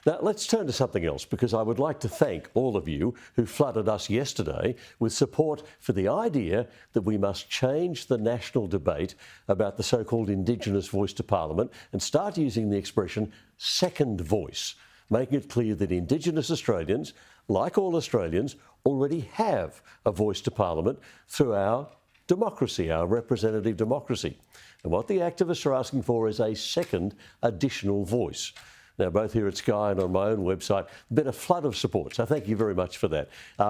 Now, let's turn to something else, because I would like to thank all of you who flooded us yesterday with support for the idea that we must change the national debate about the so-called Indigenous voice to Parliament and start using the expression second voice, making it clear that Indigenous Australians, like all Australians, already have a voice to Parliament through our democracy, our representative democracy. And what the activists are asking for is a second additional voice. Now, both here at Sky and on my own website, been a flood of support, so thank you very much for that.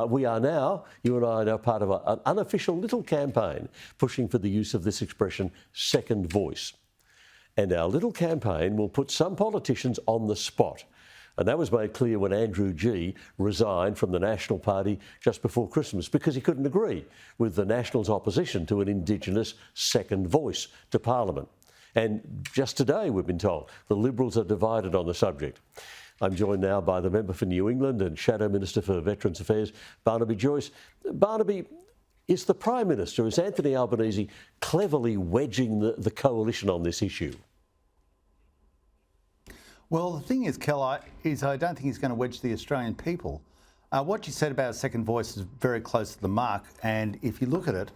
We are now, you and I are now part of an unofficial little campaign pushing for the use of this expression, second voice. And our little campaign will put some politicians on the spot. And that was made clear when Andrew Gee resigned from the National Party just before Christmas, because he couldn't agree with the Nationals' opposition to an Indigenous second voice to Parliament. And just today, we've been told, the Liberals are divided on the subject. I'm joined now by the member for New England and Shadow Minister for Veterans Affairs, Barnaby Joyce. Barnaby, is the Prime Minister, is Anthony Albanese cleverly wedging the coalition on this issue? Well, the thing is, Kel, I don't think he's going to wedge the Australian people. What you said about a second voice is very close to the mark. And if you look at it,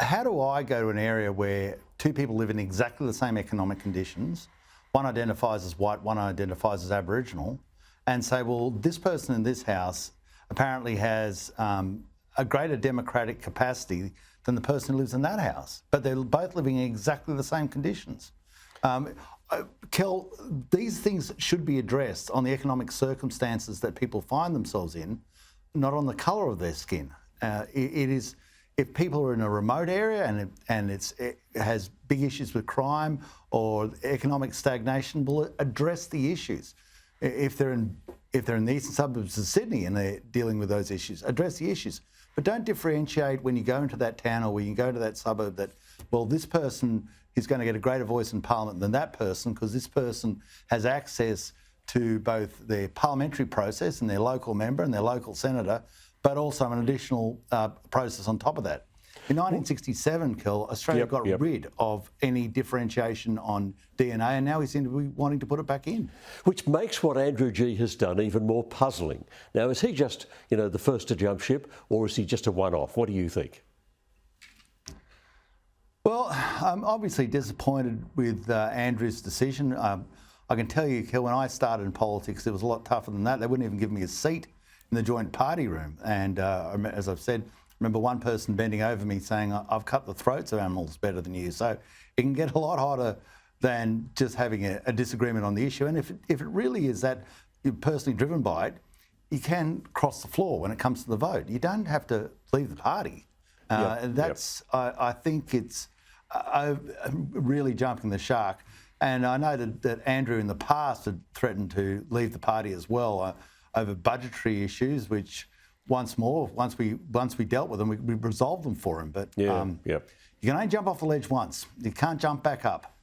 how do I go to an area where two people live in exactly the same economic conditions, one identifies as white, one identifies as Aboriginal, and say, well, this person in this house apparently has a greater democratic capacity than the person who lives in that house, but they're both living in exactly the same conditions. Kel, these things should be addressed on the economic circumstances that people find themselves in, not on the colour of their skin. It is, if people are in a remote area and it has big issues with crime or economic stagnation, we'll address the issues. If they're in the eastern suburbs of Sydney and they're dealing with those issues, address the issues. But don't differentiate when you go into that town or when you go to that suburb that, well, this person is going to get a greater voice in Parliament than that person because this person has access to both their parliamentary process and their local member and their local senator, but also an additional process on top of that. In 1967, Kel, Australia got rid of any differentiation on DNA, and now we seem to be wanting to put it back in. Which makes what Andrew Gee has done even more puzzling. Now, is he just, the first to jump ship, or is he just a one-off? What do you think? Well, I'm obviously disappointed with Andrew's decision. I can tell you, Kel, when I started in politics, it was a lot tougher than that. They wouldn't even give me a seat in the joint party room. And as I've said, I remember one person bending over me saying, I've cut the throats of animals better than you. So it can get a lot hotter than just having a disagreement on the issue. And if it really is that you're personally driven by it, you can cross the floor when it comes to the vote. You don't have to leave the party. I think it's really jumping the shark. And I know that Andrew in the past had threatened to leave the party as well over budgetary issues, which once we dealt with them, we resolved them for him. But you can only jump off the ledge once. You can't jump back up.